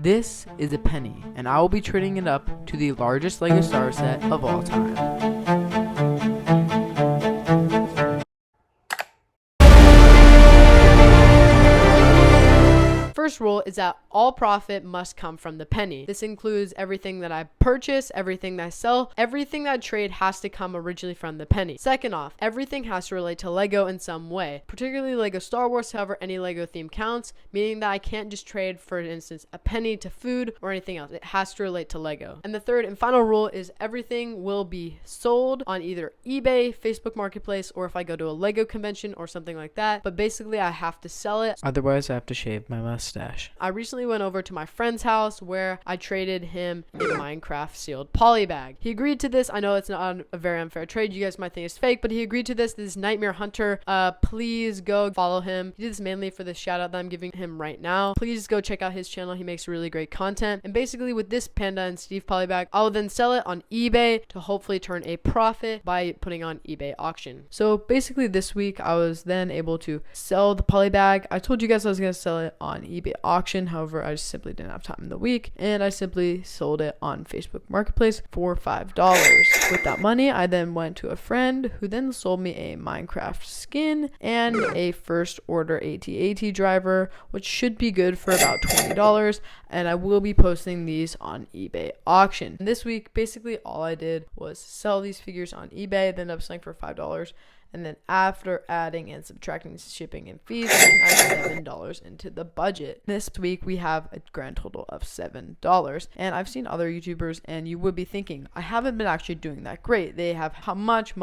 This is a penny, and I will be trading it up to the largest LEGO Star Wars set of all time. First rule is that all profit must come from the penny. This includes everything that I purchase, everything that I sell, everything that I trade has to come originally from the penny. Second off, everything has to relate to LEGO in some way, particularly LEGO Star Wars. However, any LEGO theme counts, meaning that I can't just trade, for instance, a penny to food or anything else. It has to relate to LEGO. And the third and final rule is everything will be sold on either eBay, Facebook Marketplace, or if I go to a LEGO convention or something like that. But basically, I have to sell it. Otherwise, I have to shave my mustache. I recently went over to my friend's house where I traded him a Minecraft sealed poly bag. He agreed to this. I know it's not a very unfair trade. You guys might think it's fake, but he agreed to this. This is Nightmare Hunter. Please go follow him. He did this mainly for the shout out that I'm giving him right now. Please go check out his channel. He makes really great content. And basically with this Panda and Steve poly bag, I'll then sell it on eBay to hopefully turn a profit by putting on eBay auction. So basically this week I was then able to sell the poly bag. I told you guys I was going to sell it on eBay auction. However, I just simply didn't have time in the week, and I simply sold it on Facebook Marketplace for $5. With that money, I then went to a friend who then sold me a Minecraft skin and a first order AT-AT driver, which should be good for about $20, and I will be posting these on eBay auction. And this week, basically all I did was sell these figures on eBay, then ended up selling for $5. And then after adding and subtracting shipping and fees, I added $7 into the budget. This week we have a grand total of $7. And I've seen other YouTubers, and you would be thinking, I haven't been actually doing that great. They have much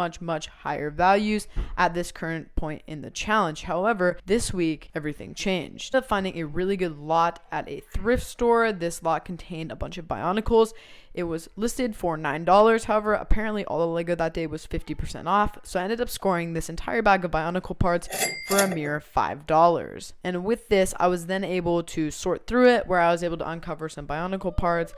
higher values at this current point in the challenge. However, this week everything changed. I ended up finding a really good lot at a thrift store. This lot contained a bunch of bionicles. It was listed for $9. However, apparently all the LEGO that day was 50% off. So I ended up scoring this entire bag of bionicle parts for a mere $5. And with this, I was then able to sort through it, where I was able to uncover some bionicle parts,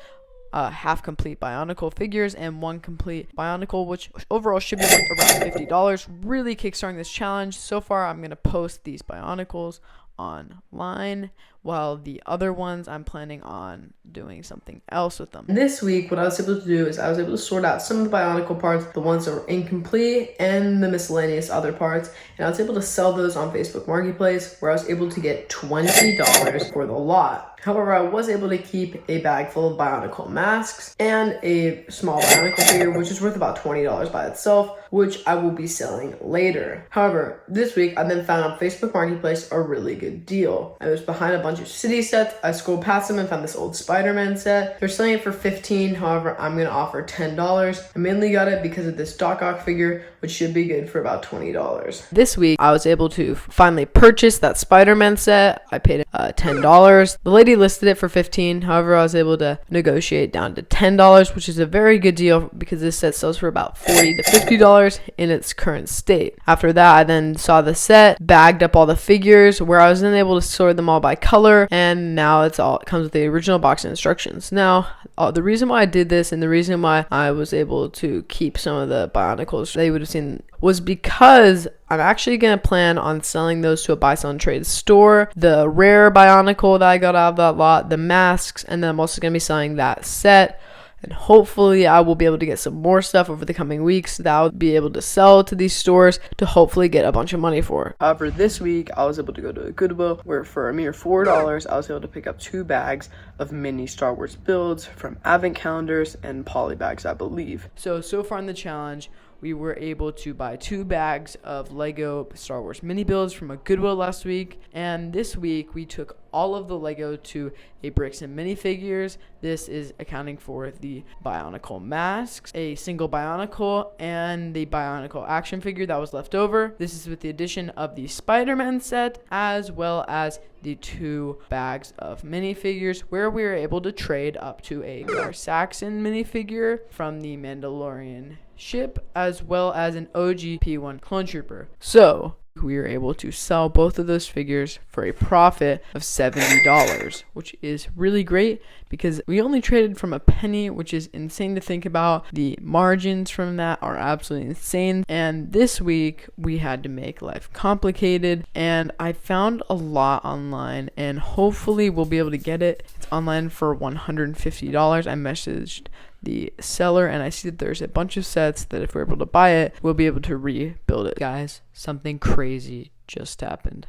half complete bionicle figures, and one complete bionicle, which overall should be worth around $50. Really kickstarting this challenge. So far, I'm going to post these bionicles online, while the other ones I'm planning on doing something else with them. This week, what I was able to do is I was able to sort out some of the bionicle parts, the ones that were incomplete, and the miscellaneous other parts, and I was able to sell those on Facebook Marketplace, where I was able to get $20 for the lot. However, I was able to keep a bag full of bionicle masks and a small bionicle figure, which is worth about $20 by itself, which I will be selling later. However, this week I then found on Facebook Marketplace a really good deal. I was behind a bunch of city sets. I scrolled past them and found this old Spider-Man set. They're selling it for $15. However, I'm going to offer $10. I mainly got it because of this Doc Ock figure, which should be good for about $20. This week, I was able to finally purchase that Spider-Man set. I paid $10. The lady listed it for $15. However, I was able to negotiate down to $10, which is a very good deal because this set sells for about $40 to $50 in its current state. After that, I then saw the set, bagged up all the figures, where I was then able to sort them all by color, and now it comes with the original box and instructions. Now, the reason why I did this and the reason why I was able to keep some of the bionicles that you would have seen was because I'm actually going to plan on selling those to a buy, sell, and trade store. The rare bionicle that I got out of that lot, the masks, and then I'm also going to be selling that set. And hopefully I will be able to get some more stuff over the coming weeks that I'll be able to sell to these stores to hopefully get a bunch of money for. However, this week I was able to go to a Goodwill where for a mere $4 I was able to pick up 2 bags of mini Star Wars builds from advent calendars and poly bags, I believe. So far in the challenge, we were able to buy 2 bags of LEGO Star Wars mini builds from a Goodwill last week. And this week, we took all of the LEGO to a Bricks and minifigures. This is accounting for the bionicle masks, a single bionicle, and the bionicle action figure that was left over. This is with the addition of the Spider-Man set, as well as the 2 bags of minifigures, where we were able to trade up to a Gar Saxon minifigure from the Mandalorian ship, as well as an OG P1 clone trooper. So we were able to sell both of those figures for a profit of $70, which is really great because we only traded from a penny, which is insane to think about. The margins from that are absolutely insane. And this week we had to make life complicated, and I found a lot online, and hopefully we'll be able to get it. It's online for $150. I messaged the seller and I see that there's a bunch of sets that if we're able to buy it, we'll be able to rebuild it. Guys, something crazy just happened.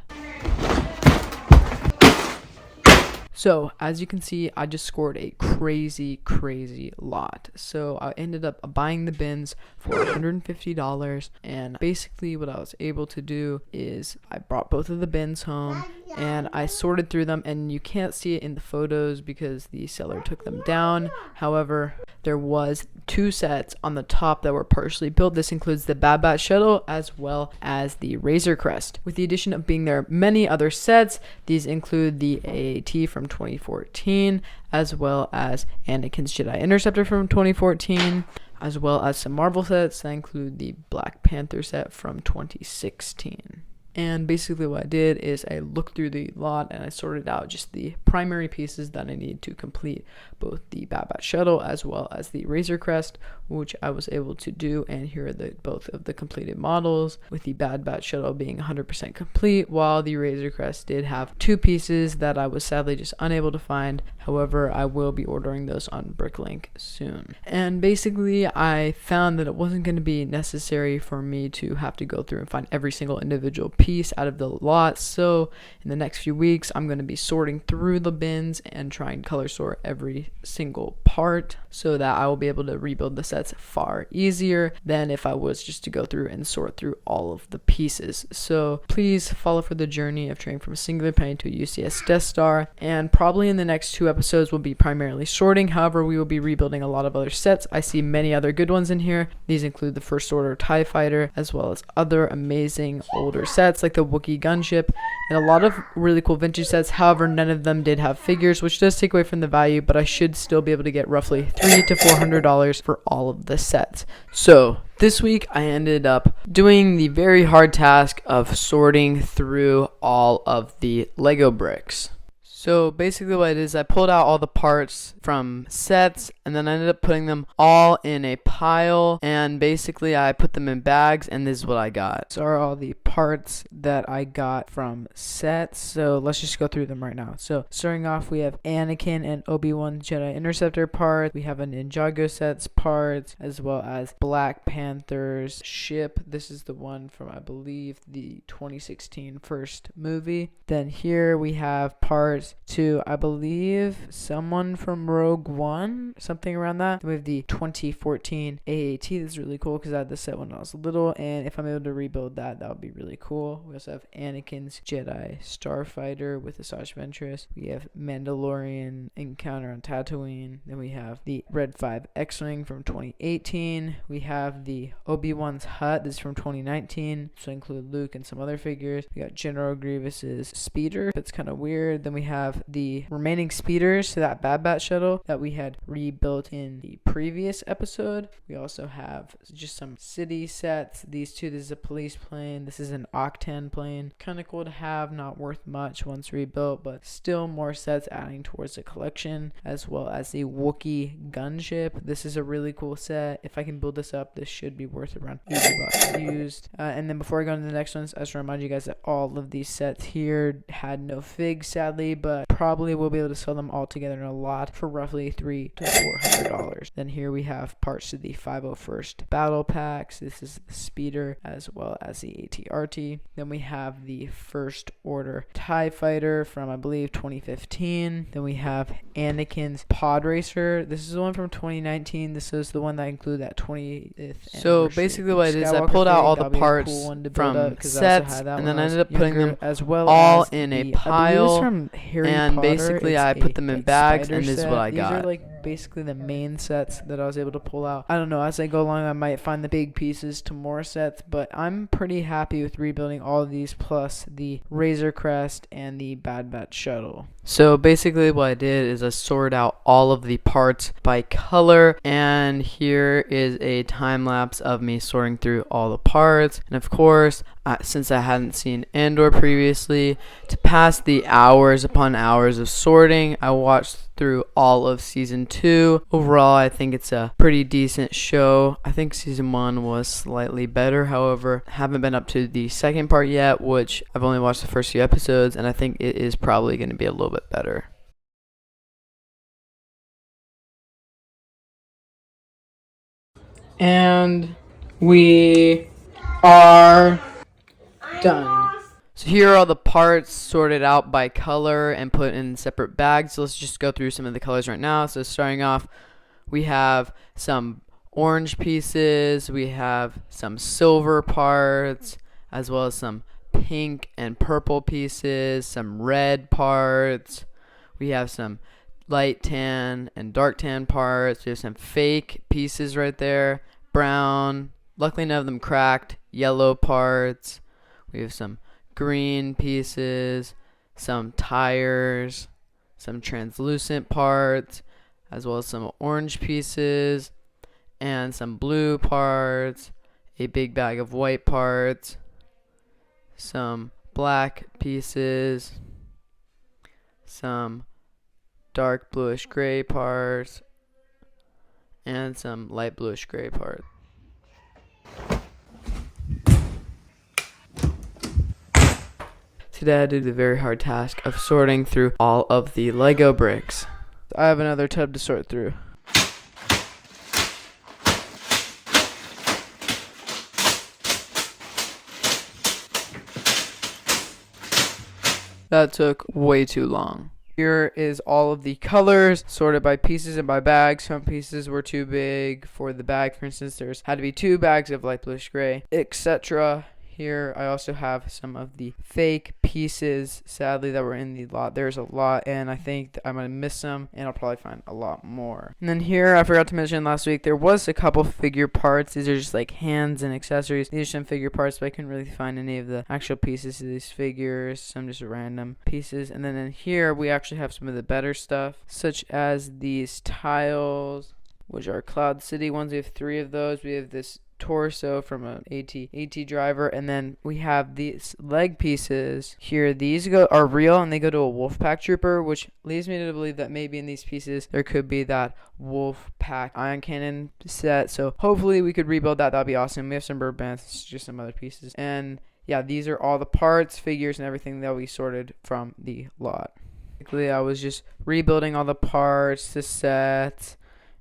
So as you can see, I just scored a crazy lot. So I ended up buying the bins for $150, and basically what I was able to do is I brought both of the bins home and I sorted through them, and you can't see it in the photos because the seller took them down. However, there was 2 sets on the top that were partially built. This includes the Bad Batch shuttle as well as the Razor Crest. With the addition of being there many other sets, these include the AAT from 2014 as well as Anakin's Jedi Interceptor from 2014, as well as some Marvel sets that include the Black Panther set from 2016. And basically what I did is I looked through the lot and I sorted out just the primary pieces that I need to complete both the Bad Batch shuttle as well as the Razor Crest, which I was able to do. And here are both of the completed models, with the Bad Batch shuttle being 100% complete, while the Razor Crest did have 2 pieces that I was sadly just unable to find. However, I will be ordering those on Bricklink soon. And basically I found that it wasn't going to be necessary for me to have to go through and find every single individual piece out of the lot. So in the next few weeks, I'm going to be sorting through the bins and trying to color sort every single part so that I will be able to rebuild the sets far easier than if I was just to go through and sort through all of the pieces. So please follow for the journey of trading from a singular penny to a UCS Death Star, and probably in the next 2 episodes will be primarily sorting. However, we will be rebuilding a lot of other sets. I see many other good ones in here. These include the First Order TIE Fighter as well as other amazing older sets like the Wookiee gunship and a lot of really cool vintage sets. However, none of them did have figures, which does take away from the value, but I should still be able to get roughly $300 to $400 for all of the sets. So this week I ended up doing the very hard task of sorting through all of the Lego bricks. So basically what it is, I pulled out all the parts from sets and then I ended up putting them all in a pile, and basically I put them in bags, and this is what I got. So are all the parts that I got from sets. So let's just go through them right now. So starting off, we have Anakin and Obi-Wan Jedi Interceptor parts. We have a Ninjago sets parts, as well as Black Panther's ship. This is the one from, I believe, the 2016 first movie. Then here we have parts to, I believe, someone from Rogue One, something around that. Then we have the 2014 AAT. This is really cool because I had this set when I was little, and if I'm able to rebuild that, that would be really cool. We also have Anakin's Jedi Starfighter with Asajj Ventress. We have Mandalorian Encounter on Tatooine. Then we have the Red 5 X-Wing from 2018. We have the Obi-Wan's hut. This is from 2019. So include Luke and some other figures. We got General Grievous's speeder. That's kind of weird. Then we have the remaining speeders to that Bad Batch shuttle that we had rebuilt in the previous episode. We also have just some city sets. These 2, this is a police plane. This is an Octan plane. Kind of cool to have, not worth much once rebuilt, but still more sets adding towards the collection, as well as the Wookiee gunship. This is a really cool set. If I can build this up, this should be worth around $80 used. And then before I go into the next ones, I just remind you guys that all of these sets here had no figs, sadly, but probably we'll be able to sell them all together in a lot for roughly $300 to $400. Then here we have parts to the 501st battle packs. This is the speeder as well as the ATRT. Then we have the First Order TIE Fighter from, I believe, 2015. Then we have Anakin's Pod Racer. This is the one from 2019. This is the one that included that 20th. So basically what it is, I pulled out all the parts from sets, and then I ended up putting them as well all in a pile. And basically I put them in bags, and this is what I got. These are like basically the main sets that I was able to pull out. I don't know, as I go along I might find the big pieces to more sets, but I'm pretty happy with rebuilding all of these plus the Razor Crest and the Bad Batch shuttle. So basically what I did is I sorted out all of the parts by color, and here is a time lapse of me sorting through all the parts. And of course, since I hadn't seen Andor previously, to pass the hours upon hours of sorting, I watched through all of season 2. Overall, I think it's a pretty decent show. I think season 1 was slightly better. However, haven't been up to the second part yet, which I've only watched the first few episodes, and I think it is probably going to be a little bit better. And we are done. So here are all the parts sorted out by color and put in separate bags. So let's just go through some of the colors right now. So starting off, we have some orange pieces, we have some silver parts, as well as some pink and purple pieces, some red parts. We have some light tan and dark tan parts. We have some fake pieces right there, brown. Luckily none of them cracked. Yellow parts. We have some green pieces, some tires, some translucent parts, as well as some orange pieces, and some blue parts, a big bag of white parts, some black pieces, some dark bluish gray parts, and some light bluish gray parts. Today I did the very hard task of sorting through all of the Lego bricks. I have another tub to sort through. That took way too long. Here is all of the colors sorted by pieces and by bags. Some pieces were too big for the bag. For instance, there's had to be 2 bags of light bluish gray, etc. Here I also have some of the fake pieces, sadly, that were in the lot. There's a lot, and I think that I'm going to miss some, and I'll probably find a lot more. And then here, I forgot to mention last week, there was a couple figure parts. These are just like hands and accessories. These are some figure parts, but I couldn't really find any of the actual pieces of these figures. Some just random pieces. And then in here, we actually have some of the better stuff, such as these tiles, which are Cloud City ones. We have 3 of those. We have this torso from an AT driver, and then we have these leg pieces here. These are real, and they go to a Wolfpack trooper, which leads me to believe that maybe in these pieces there could be that Wolfpack ion cannon set. So hopefully we could rebuild that. That'd be awesome. We have some bird bands, just some other pieces, and yeah, these are all the parts, figures, and everything that we sorted from the lot. Basically, I was just rebuilding all the parts, the sets,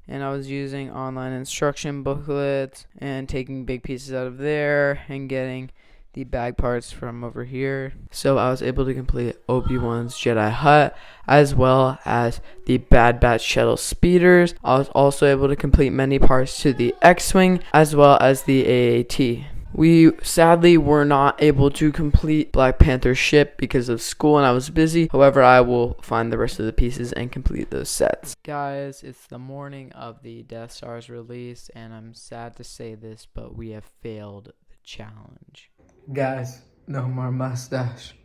and I was using online instruction booklets and taking big pieces out of there and getting the bag parts from over here. So I was able to complete Obi-Wan's Jedi Hut, as well as the Bad Batch shuttle speeders. I was also able to complete many parts to the X-Wing, as well as the AAT. We sadly were not able to complete Black Panther's ship because of school and I was busy. However, I will find the rest of the pieces and complete those sets. Guys, it's the morning of the Death Star's release, and I'm sad to say this, but we have failed the challenge. Guys, no more mustache.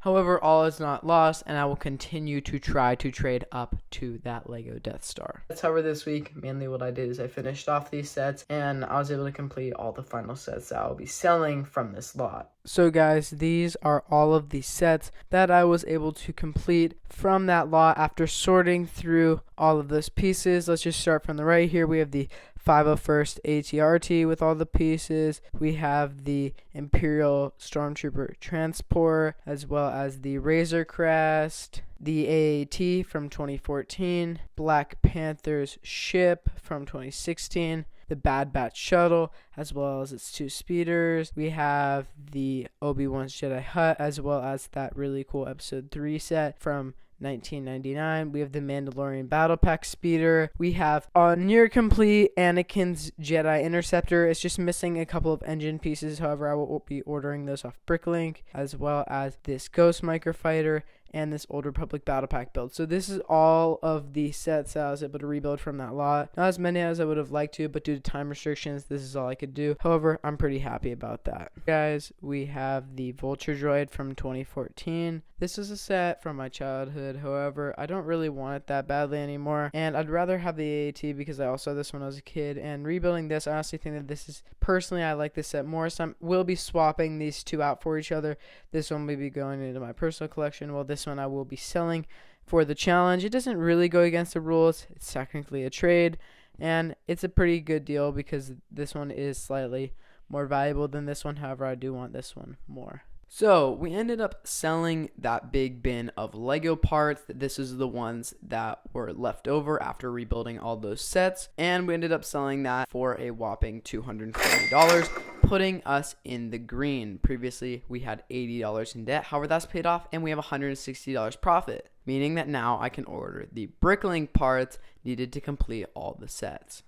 However, all is not lost, and I will continue to try to trade up to that Lego Death Star. That's however this week, mainly what I did is I finished off these sets, and I was able to complete all the final sets that I'll be selling from this lot. So guys, these are all of the sets that I was able to complete from that lot after sorting through all of those pieces. Let's just start from the right here. We have the 501st ATRT with all the pieces. We have the Imperial Stormtrooper Transport, as well as the Razor Crest, the AAT from 2014, Black Panther's ship from 2016, the Bad Batch shuttle, as well as its 2 speeders. We have the Obi-Wan's Jedi Hut, as well as that really cool Episode 3 set from 1999. We have the Mandalorian Battle Pack speeder. We have a near complete Anakin's Jedi Interceptor. It's just missing a couple of engine pieces. However, I will be ordering those off Bricklink, as well as this Ghost Microfighter and this Old Republic Battle Pack build. So this is all of the sets that I was able to rebuild from that lot. Not as many as I would have liked to, but due to time restrictions, this is all I could do. However, I'm pretty happy about that. Guys, we have the Vulture Droid from 2014. This is a set from my childhood. However, I don't really want it that badly anymore, and I'd rather have the AAT because I also had this when I was a kid. And rebuilding this, I honestly think that this is, personally, I like this set more, so I will be swapping these two out for each other. This one will be going into my personal collection, while this one I will be selling for the challenge. It doesn't really go against the rules. It's technically a trade, and it's a pretty good deal because this one is slightly more valuable than this one. However, I do want this one more. So we ended up selling that big bin of Lego parts. This is the ones that were left over after rebuilding all those sets, and we ended up selling that for a whopping $240, putting us in the green. Previously, we had $80 in debt. However, that's paid off, and we have $160 profit, meaning that now I can order the Bricklink parts needed to complete all the sets.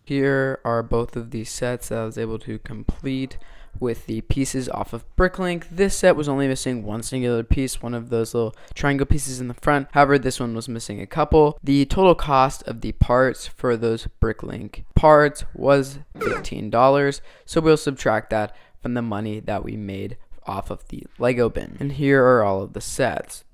Here are both of these sets that I was able to complete with the pieces off of Bricklink. This set was only missing one singular piece, one of those little triangle pieces in the front. However, this one was missing a couple. The total cost of the parts for those Bricklink parts was $15. So we'll subtract that from the money that we made off of the Lego bin. And here are all of the sets.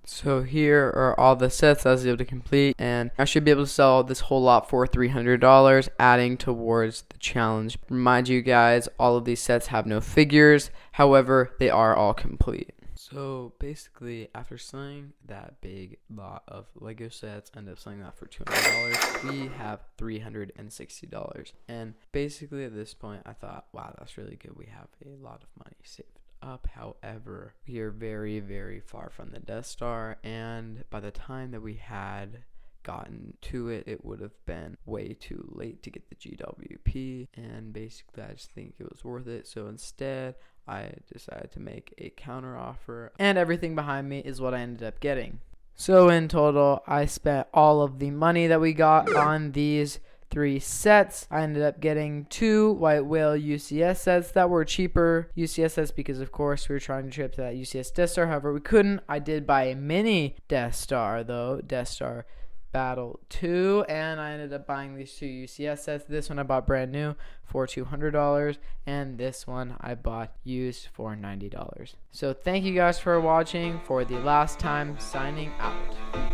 So here are all the sets I was able to complete, and I should be able to sell this whole lot for $300, adding towards the challenge. Remind you guys, all of these sets have no figures, however, they are all complete. So basically, after selling that big lot of Lego sets, I ended up selling that for $200. We have $360. And basically at this point, I thought, wow, that's really good. We have a lot of money saved up. However, we are very, very far from the Death Star, and by the time that we had gotten to it, it would have been way too late to get the GWP, and basically I just think it was worth it. So instead, I decided to make a counter offer, and everything behind me is what I ended up getting. So in total, I spent all of the money that we got on these 3 sets. I ended up getting 2 White Whale UCS sets that were cheaper UCS sets because, of course, we were trying to trip to that UCS Death Star. However, we couldn't. I did buy a mini Death Star, though, Death Star Battle 2, and I ended up buying these 2 UCS sets. This one I bought brand new for $200, and this one I bought used for $90. So thank you guys for watching. For the last time, signing out.